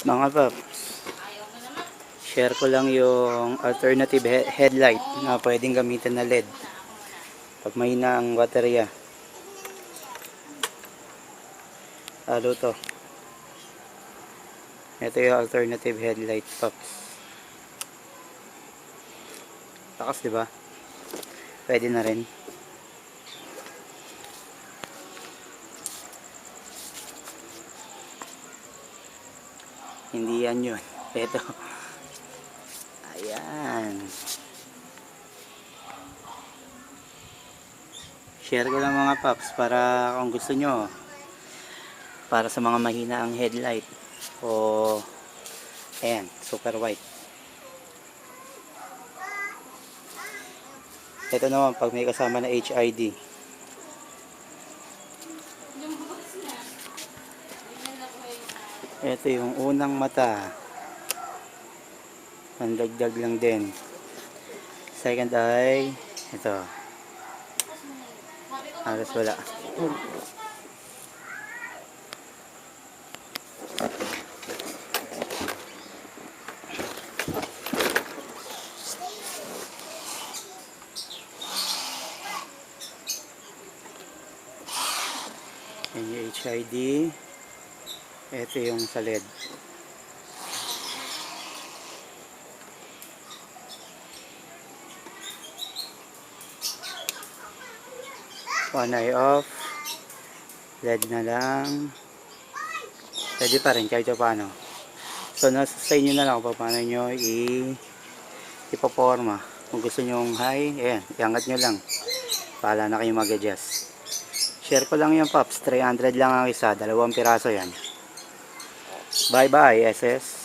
Mga paps, share ko lang yung alternative headlight na pwedeng gamitin na LED pag mahina ang baterya. Lalo to. Ito yung alternative headlight, paps. Takas, diba? Pwede na rin. Hindi yan yun. Ito. Ayan. Share ko lang mga paps para kung gusto nyo, para sa mga mahina ang headlight o ayan, super white. Ito naman pag may kasama na HID. Ito yung unang mata, pandagdag lang din. Second eye, ito halos wala. Yan yung HID. Ito yung sa LED. One eye off. LED na lang. Pwede pa rin kahit paano. So nasa sa inyo na lang kung paano nyo ipaporma. Kung gusto nyo high, ayan, iangat nyo lang. Paala na kayo mag-adjust. Share ko lang yung paps. 300 lang ang isa. 2 piraso yan. Bye bye SS.